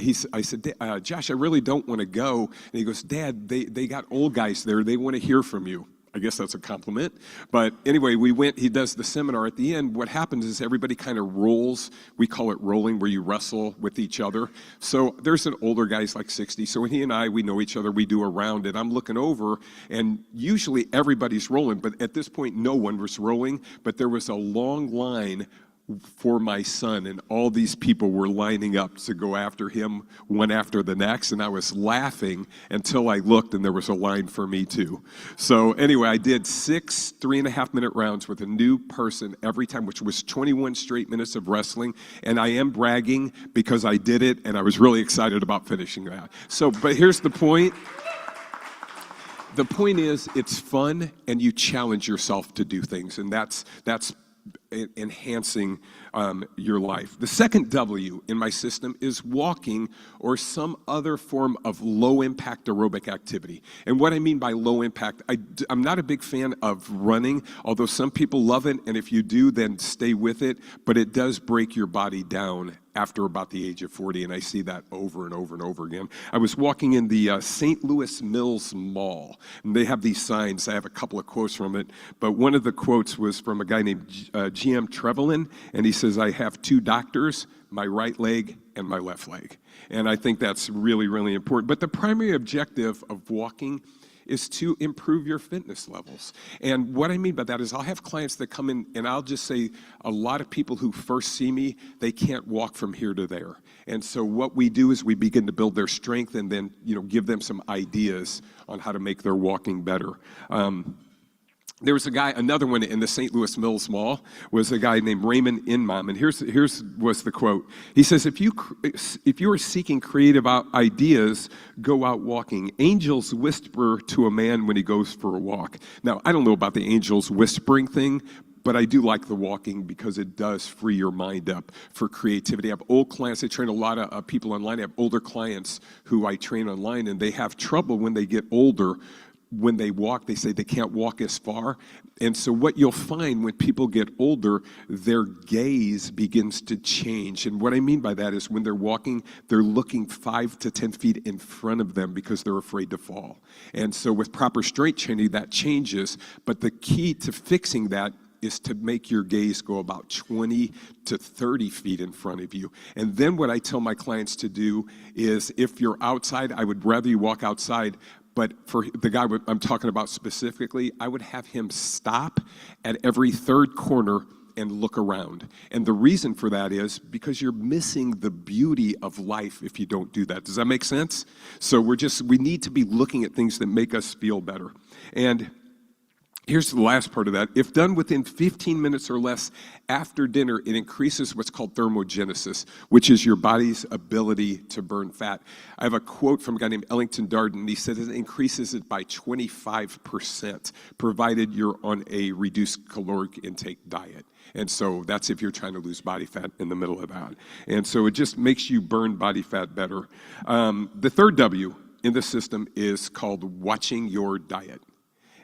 "Josh, I really don't want to go." And he goes, "Dad, they got old guys there. They want to hear from you." I guess that's a compliment. But anyway, we went, he does the seminar. At the end, what happens is everybody kind of rolls. We call it rolling, where you wrestle with each other. So there's an older guy, he's like 60. So he and I, we know each other. We do a round, and I'm looking over, and usually everybody's rolling. But at this point, no one was rolling. But there was a long line for my son, and all these people were lining up to go after him, one after the next, and I was laughing until I looked and there was a line for me too. So anyway, I did 6 3.5-minute rounds with a new person every time, which was 21 straight minutes of wrestling, and I am bragging because I did it, and I was really excited about finishing that. So, but here's the point. The point is, it's fun, and you challenge yourself to do things, and that's enhancing your life. The second W in my system is walking or some other form of low-impact aerobic activity. And what I mean by low impact, I'm not a big fan of running, although some people love it, and if you do, then stay with it, but it does break your body down after about the age of 40, and I see that over and over and over again. I was walking in the St. Louis Mills Mall, and they have these signs. I have a couple of quotes from it, but one of the quotes was from a guy named G.M. Trevelyan, and he says, "I have 2 doctors, my right leg and my left leg." And I think that's really, really important. But the primary objective of walking is to improve your fitness levels. And what I mean by that is I'll have clients that come in and I'll just say a lot of people who first see me, they can't walk from here to there. And so what we do is we begin to build their strength and then, give them some ideas on how to make their walking better. There was another one in the St. Louis Mills Mall, was a guy named Raymond Inman, and here's was the quote. He says, if you are seeking creative ideas, go out walking. Angels whisper to a man when he goes for a walk. Now, I don't know about the angels whispering thing, but I do like the walking because it does free your mind up for creativity. I have old clients. I train a lot of people online. I have older clients who I train online, and they have trouble when they get older. When they walk, they say they can't walk as far. And so what you'll find when people get older, their gaze begins to change. And what I mean by that is when they're walking, they're looking 5 to 10 feet in front of them because they're afraid to fall. And so with proper strength training, that changes. But the key to fixing that is to make your gaze go about 20 to 30 feet in front of you. And then what I tell my clients to do is if you're outside, I would rather you walk outside. But for the guy I'm talking about specifically, I would have him stop at every third corner and look around. And the reason for that is because you're missing the beauty of life if you don't do that. Does that make sense? So we need to be looking at things that make us feel better. And here's the last part of that. If done within 15 minutes or less after dinner, it increases what's called thermogenesis, which is your body's ability to burn fat. I have a quote from a guy named Ellington Darden. He said it increases it by 25%, provided you're on a reduced caloric intake diet. And so that's if you're trying to lose body fat in the middle of that. And so it just makes you burn body fat better. The third W in the system is called watching your diet.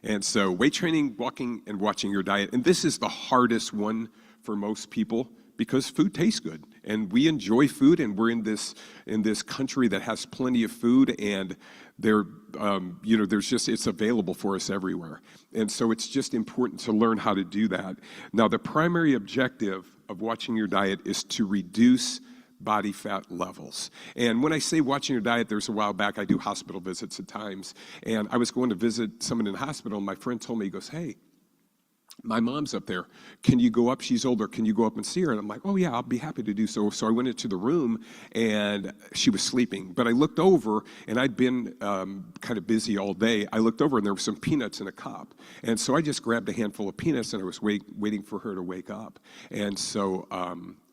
And so weight training, walking, and watching your diet. And this is the hardest one for most people because food tastes good. And we enjoy food, and we're in this country that has plenty of food, and it's available for us everywhere. And so it's just important to learn how to do that. Now, the primary objective of watching your diet is to reduce body fat levels. And when I say watching your diet, there's a while back, I do hospital visits at times, and I was going to visit someone in the hospital, and my friend told me, he goes, hey, my mom's up there. Can you go up? She's older. Can you go up and see her? And I'm like, oh, yeah, I'll be happy to do so. So I went into the room, and she was sleeping. But I looked over, and I'd been kind of busy all day. I looked over, and there were some peanuts in a cup. And so I just grabbed a handful of peanuts, and I was waiting for her to wake up. And so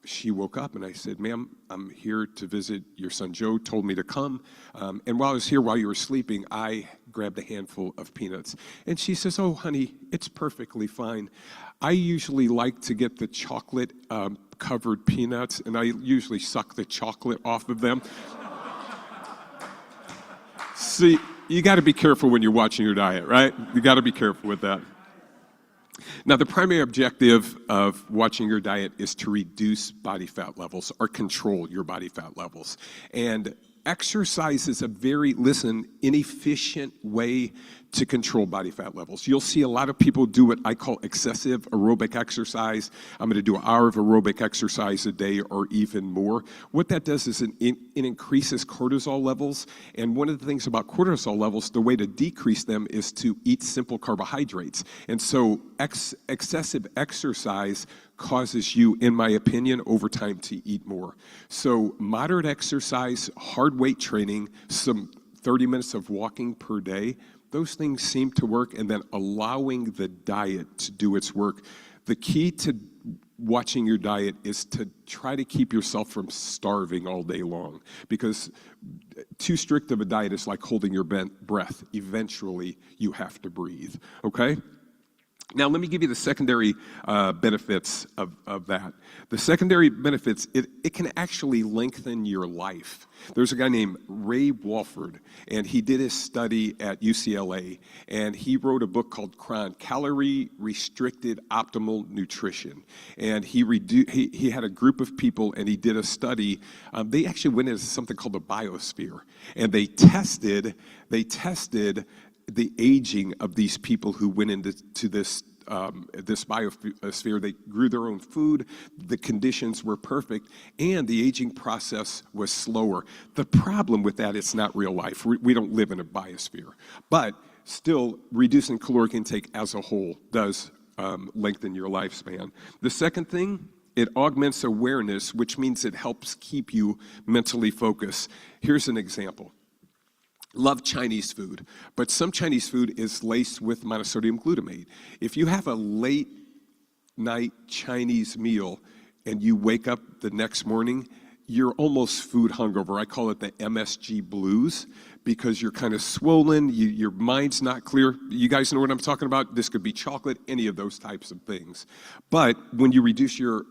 she woke up, and I said, ma'am, I'm here to visit your son. Joe told me to come. And while I was here, while you were sleeping, I grabbed a handful of peanuts. And she says, oh, honey, it's perfectly fine. I usually like to get the chocolate covered peanuts, and I usually suck the chocolate off of them. See, you got to be careful when you're watching your diet, right? You got to be careful with that. Now, the primary objective of watching your diet is to reduce body fat levels or control your body fat levels. And exercise is a very, inefficient way to control body fat levels. You'll see a lot of people do what I call excessive aerobic exercise. I'm going to do an hour of aerobic exercise a day or even more. What that does is it increases cortisol levels. And one of the things about cortisol levels, the way to decrease them is to eat simple carbohydrates. And so excessive exercise causes you, in my opinion, over time to eat more. So moderate exercise, hard weight training, some 30 minutes of walking per day, those things seem to work, and then allowing the diet to do its work. The key to watching your diet is to try to keep yourself from starving all day long, because too strict of a diet is like holding your breath. Eventually, you have to breathe, okay? Now, let me give you the secondary benefits of that. The secondary benefits, it can actually lengthen your life. There's a guy named Ray Walford, and he did his study at UCLA, and he wrote a book called CRON, Calorie Restricted Optimal Nutrition. And he had a group of people, and he did a study. They actually went into something called the biosphere, and they tested the aging of these people who went into this biosphere. They grew their own food, the conditions were perfect, and the aging process was slower. The problem with that, it's not real life. We don't live in a biosphere. But still reducing caloric intake as a whole does lengthen your lifespan. The second thing, it augments awareness, which means it helps keep you mentally focused. Here's an example. Love Chinese food, but some Chinese food is laced with monosodium glutamate. If you have a late night Chinese meal and you wake up the next morning, you're almost food hungover. I call it the MSG blues because you're kind of swollen, your mind's not clear. You guys know what I'm talking about? This could be chocolate, any of those types of things. But when you reduce your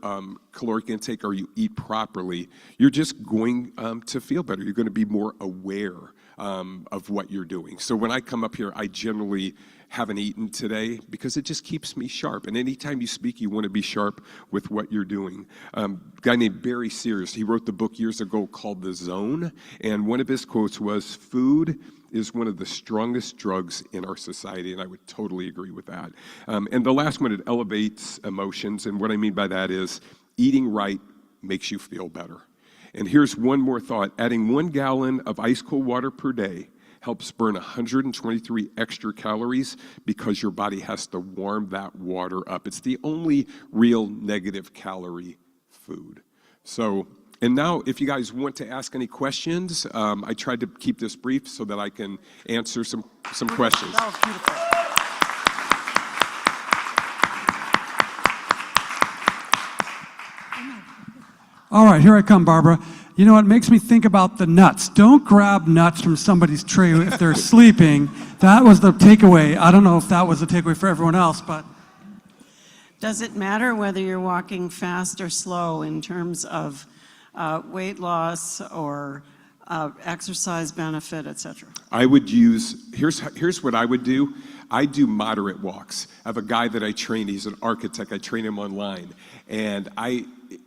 caloric intake or you eat properly, you're just going to feel better. You're going to be more aware of what you're doing. So when I come up here, I generally haven't eaten today because it just keeps me sharp. And anytime you speak, you want to be sharp with what you're doing. A guy named Barry Sears, he wrote the book years ago called The Zone. And one of his quotes was, "Food is one of the strongest drugs in our society." And I would totally agree with that. And the last one, it elevates emotions. And what I mean by that is eating right makes you feel better. And here's one more thought. Adding 1 gallon of ice cold water per day helps burn 123 extra calories because your body has to warm that water up. It's the only real negative calorie food. So, and now if you guys want to ask any questions, I tried to keep this brief so that I can answer some questions. That was beautiful. All right, here I come, Barbara. You know what makes me think about the nuts? Don't grab nuts from somebody's tray if they're sleeping. That was the takeaway. I don't know if that was the takeaway for everyone else, but. Does it matter whether you're walking fast or slow in terms of weight loss or exercise benefit, et cetera? I would use, here's what I would do. I do moderate walks. I have a guy that I train, he's an architect, I train him online. And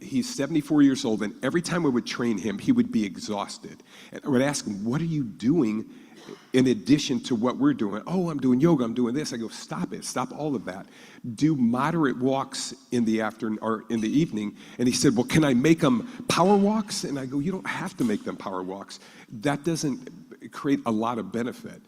he's 74 years old, and every time I would train him, he would be exhausted. And I would ask him, what are you doing in addition to what we're doing? Oh, I'm doing yoga, I'm doing this. I go, stop it, stop all of that. Do moderate walks in the afternoon or in the evening. And he said, well, can I make them power walks? And I go, you don't have to make them power walks. That doesn't create a lot of benefit.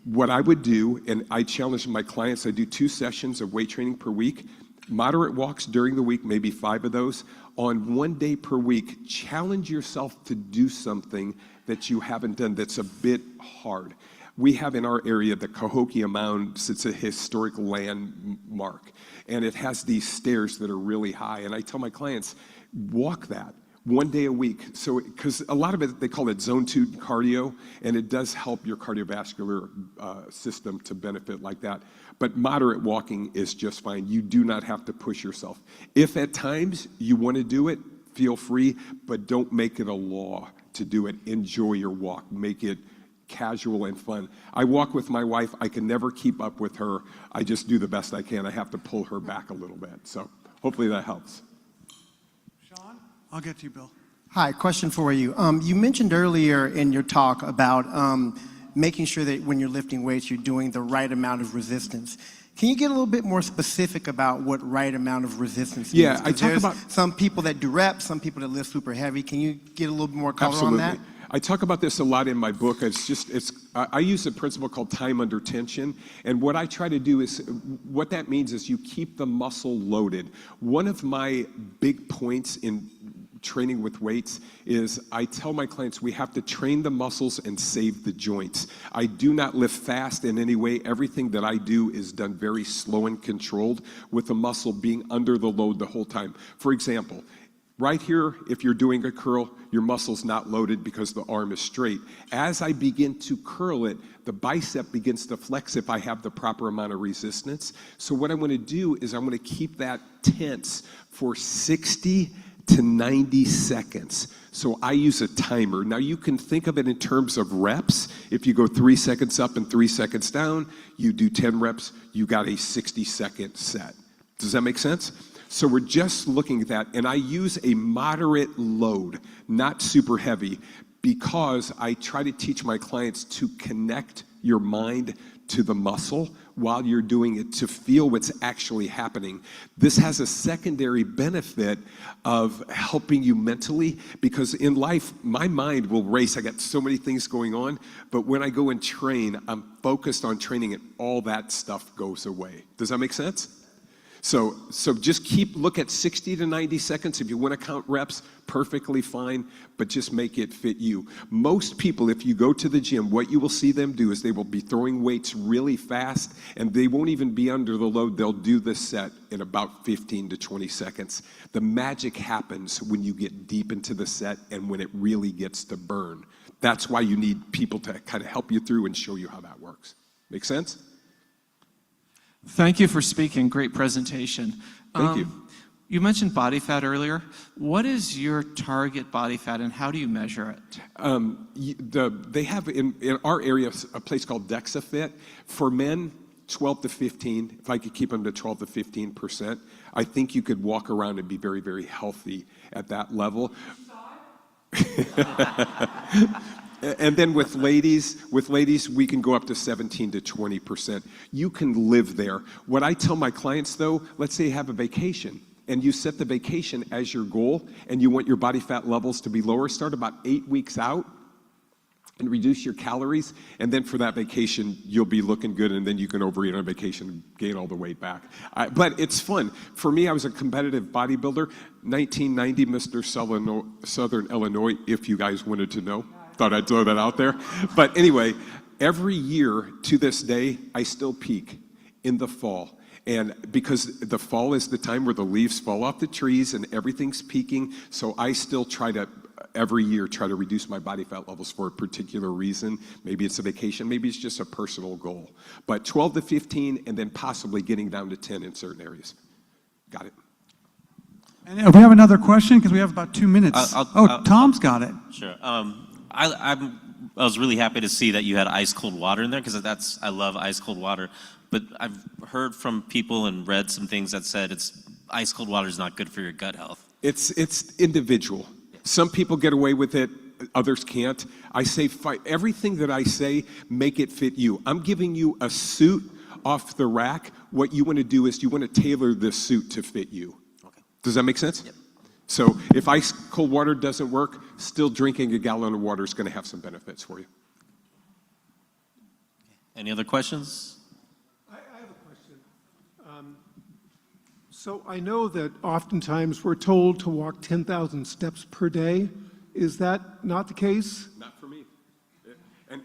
What I would do, and I challenge my clients, I do 2 sessions of weight training per week, moderate walks during the week, maybe 5 of those. On 1 day per week, challenge yourself to do something that you haven't done that's a bit hard. We have in our area the Cahokia Mounds. It's a historic landmark, and it has these stairs that are really high. And I tell my clients, walk that 1 day a week. So, because a lot of it, they call it zone 2 cardio, and it does help your cardiovascular system to benefit like that. But moderate walking is just fine. You do not have to push yourself. If at times you want to do it, feel free, but don't make it a law to do it. Enjoy your walk. Make it casual and fun. I walk with my wife. I can never keep up with her. I just do the best I can. I have to pull her back a little bit. So hopefully that helps. Sean, I'll get to you, Bill. Hi, question for you. You mentioned earlier in your talk about making sure that when you're lifting weights, you're doing the right amount of resistance. Can you get a little bit more specific about what right amount of resistance Yeah, means? I talk about some people that do reps, some people that lift super heavy. Can you get a little bit more color Absolutely. on that? I talk about this a lot in my book. I use a principle called time under tension. And what I try to do is, what that means is you keep the muscle loaded. One of my big points in training with weights is I tell my clients we have to train the muscles and save the joints. I do not lift fast in any way. Everything that I do is done very slow and controlled with the muscle being under the load the whole time. For example, right here, if you're doing a curl, your muscle's not loaded because the arm is straight. As I begin to curl it, the bicep begins to flex if I have the proper amount of resistance. So what I want to do is I want to keep that tense for 60 to 90 seconds. So I use a timer. Now you can think of it in terms of reps. If you go 3 seconds up and 3 seconds down, you do 10 reps, you got a 60-second set. Does that make sense? So we're just looking at that, and I use a moderate load, not super heavy. because I try to teach my clients to connect your mind to the muscle while you're doing it, to feel what's actually happening. This has a secondary benefit of helping you mentally, because in life, my mind will race. I got so many things going on, but when I go and train, I'm focused on training and all that stuff goes away. Does that make sense? So just look at 60 to 90 seconds. If you want to count reps, perfectly fine, but just make it fit you. Most people, if you go to the gym, what you will see them do is they will be throwing weights really fast, and they won't even be under the load. They'll do the set in about 15 to 20 seconds. The magic happens when you get deep into the set and when it really gets to burn. That's why you need people to kind of help you through and show you how that works. Make sense? Thank you for speaking. Great presentation. Thank you. You mentioned body fat earlier. What is your target body fat and how do you measure it? They have in our area a place called DexaFit. For men, 12 to 15. If I could keep them to 12 to 15%, I think you could walk around and be very, very healthy at that level. And then with ladies, we can go up to 17 to 20%. You can live there. What I tell my clients though, let's say you have a vacation and you set the vacation as your goal and you want your body fat levels to be lower, start about 8 weeks out and reduce your calories. And then for that vacation, you'll be looking good, and then you can overeat on vacation and gain all the weight back. But it's fun. For me, I was a competitive bodybuilder. 1990, Mr. Southern Illinois, if you guys wanted to know. Thought I'd throw that out there. But anyway, every year to this day, I still peak in the fall. And because the fall is the time where the leaves fall off the trees and everything's peaking, so I still try to, every year, try to reduce my body fat levels for a particular reason. Maybe it's a vacation, maybe it's just a personal goal. But 12 to 15, and then possibly getting down to 10 in certain areas. Got it. And we have another question because we have about 2 minutes. Tom's got it. Sure. I was really happy to see that you had ice cold water in there, because I love ice cold water. But I've heard from people and read some things that said ice cold water is not good for your gut health. It's individual. Some people get away with it, others can't. I say everything that I say, make it fit you. I'm giving you a suit off the rack. What you want to do is you want to tailor this suit to fit you. Okay. Does that make sense? Yep. So if ice cold water doesn't work, still drinking a gallon of water is going to have some benefits for you. Any other questions? I have a question. So I know that oftentimes we're told to walk 10,000 steps per day. Is that not the case? Not for me.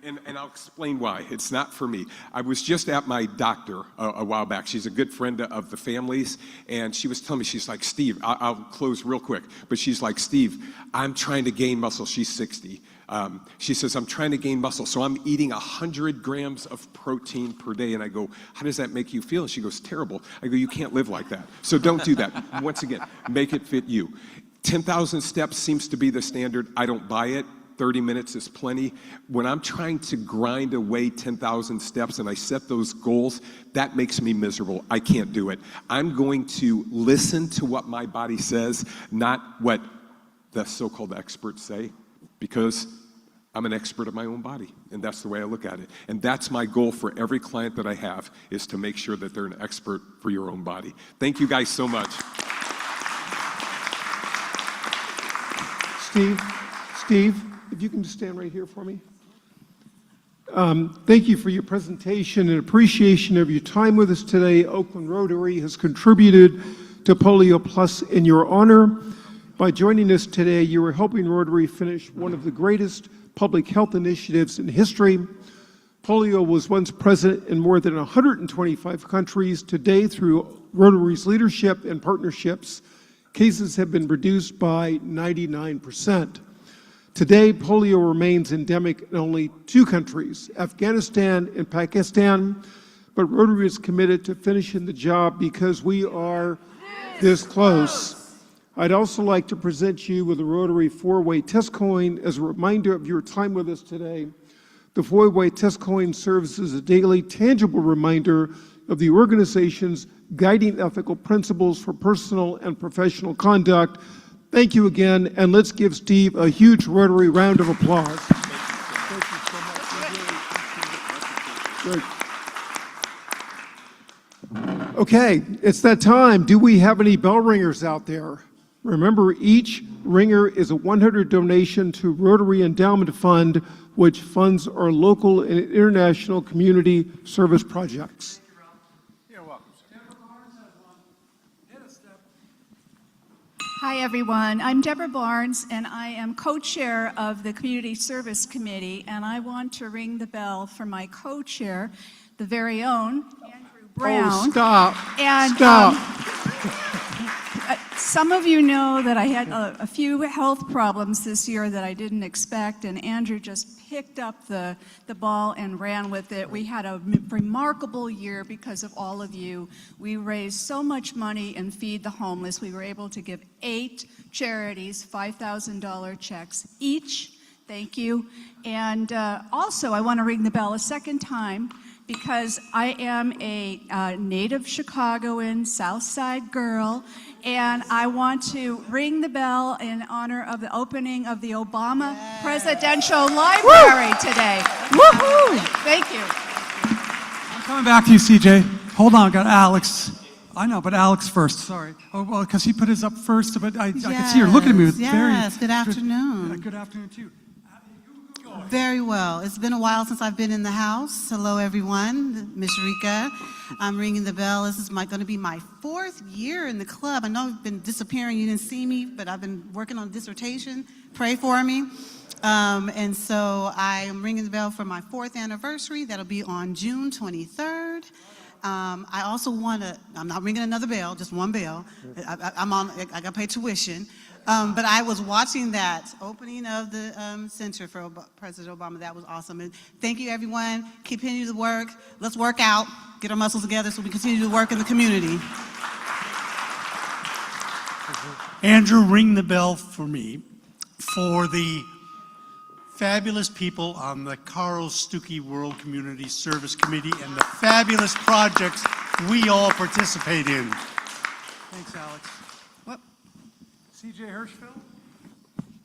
And I'll explain why. It's not for me. I was just at my doctor a while back. She's a good friend of the family's, and she was telling me, she's like, Steve, I'll close real quick, but she's like, Steve, I'm trying to gain muscle. She's 60. She says, I'm trying to gain muscle, so I'm eating 100 grams of protein per day. And I go, how does that make you feel? And she goes, terrible. I go, you can't live like that. So don't do that. Once again, make it fit you. 10,000 steps seems to be the standard. I don't buy it. 30 minutes is plenty. When I'm trying to grind away 10,000 steps and I set those goals, that makes me miserable. I can't do it. I'm going to listen to what my body says, not what the so-called experts say, because I'm an expert of my own body, and that's the way I look at it. And that's my goal for every client that I have, is to make sure that they're an expert for your own body. Thank you guys so much. Steve, if you can just stand right here for me. Thank you for your presentation and appreciation of your time with us today. Oakland Rotary has contributed to Polio Plus in your honor. By joining us today, you are helping Rotary finish one of the greatest public health initiatives in history. Polio was once present in more than 125 countries. Today, through Rotary's leadership and partnerships, cases have been reduced by 99%. Today, polio remains endemic in only 2 countries, Afghanistan and Pakistan, but Rotary is committed to finishing the job because we are this close. I'd also like to present you with a Rotary 4-way test coin as a reminder of your time with us today. The 4-way test coin serves as a daily, tangible reminder of the organization's guiding ethical principles for personal and professional conduct Thank you again, and let's give Steve a huge Rotary round of applause. Thank you so much. Good. Okay, it's that time. Do we have any bell ringers out there? Remember, each ringer is a $100 donation to Rotary Endowment Fund, which funds our local and international community service projects. Hi, everyone. I'm Deborah Barnes, and I am co-chair of the Community Service Committee, and I want to ring the bell for my co-chair, the very own Andrew Brown. Oh, stop. And, stop. Some of you know that I had a few health problems this year that I didn't expect, and Andrew just picked up the ball and ran with it. We had a remarkable year because of all of you. We raised so much money in Feed the Homeless. We were able to give 8 charities $5,000 checks each. Thank you. And also, I want to ring the bell a second time because I am a native Chicagoan, South Side girl, and I want to ring the bell in honor of the opening of the Obama Presidential Library today. Woohoo! Thank you. I'm coming back to you, CJ. Hold on, got Alex. I know, but Alex first, sorry. Oh, well, because he put his up first, but I can see her looking at me with Yes, good afternoon. Good afternoon, too. Very well. It's been a while since I've been in the house. Hello, everyone. Ms. Rika. I'm ringing the bell. This is going to be my 4th year in the club. I know I've been disappearing. You didn't see me, but I've been working on a dissertation. Pray for me. And so I am ringing the bell for my 4th anniversary. That'll be on June 23rd. I also want to, I'm not ringing another bell, just one bell. I got to pay tuition. But I was watching that opening of the Center for President Obama. That was awesome. And thank you, everyone. Continue to work. Let's work out, get our muscles together so we continue to work in the community. Andrew, ring the bell for me for the fabulous people on the Carl Stuckey World Community Service Committee and the fabulous projects we all participate in. Thanks, Alex. CJ Hirschfeld?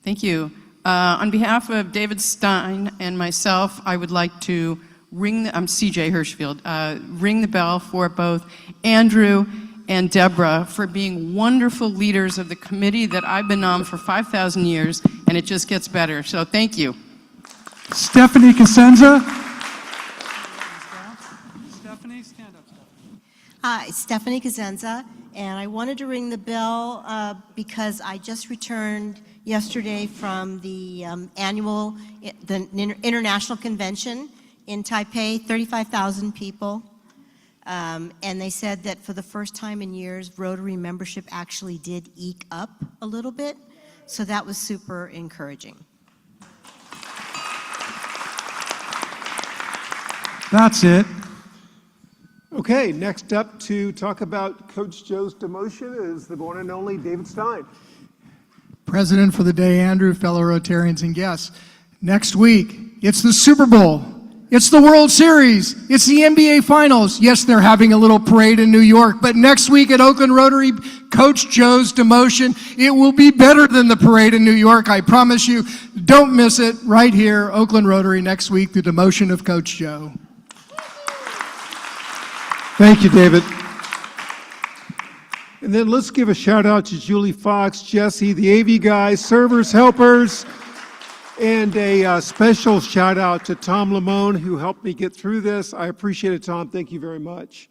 Thank you. On behalf of David Stein and myself, I would like to I'm CJ Hirschfield, ring the bell for both Andrew and Deborah for being wonderful leaders of the committee that I've been on for 5,000 years, and it just gets better. So thank you. Stephanie Casenza? Stephanie, stand up. Hi, Stephanie Casenza, and I wanted to ring the bell because I just returned yesterday from the the International Convention in Taipei, 35,000 people, and they said that for the first time in years, Rotary membership actually did eke up a little bit, so that was super encouraging. That's it. Okay, next up to talk about Coach Joe's demotion is the one and only David Stein. President for the day, Andrew, fellow Rotarians and guests. Next week, it's the Super Bowl. It's the World Series. It's the NBA Finals. Yes, they're having a little parade in New York, but next week at Oakland Rotary, Coach Joe's demotion, it will be better than the parade in New York, I promise you. Don't miss it, right here, Oakland Rotary, next week, the demotion of Coach Joe. Thank you, David. And then let's give a shout out to Julie Fox, Jesse, the AV guys, servers, helpers, and a special shout out to Tom Lamone, who helped me get through this. I appreciate it, Tom. Thank you very much.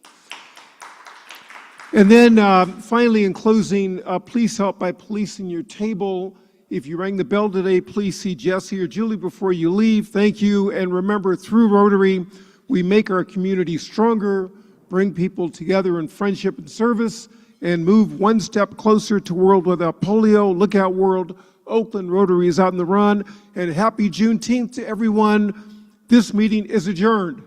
And then finally, in closing, please help by policing your table. If you rang the bell today, please see Jesse or Julie before you leave. Thank you. And remember, through Rotary, we make our community stronger, bring people together in friendship and service, and move one step closer to a world without polio. Look out, world. Oakland Rotary is out on the run. And happy Juneteenth to everyone. This meeting is adjourned.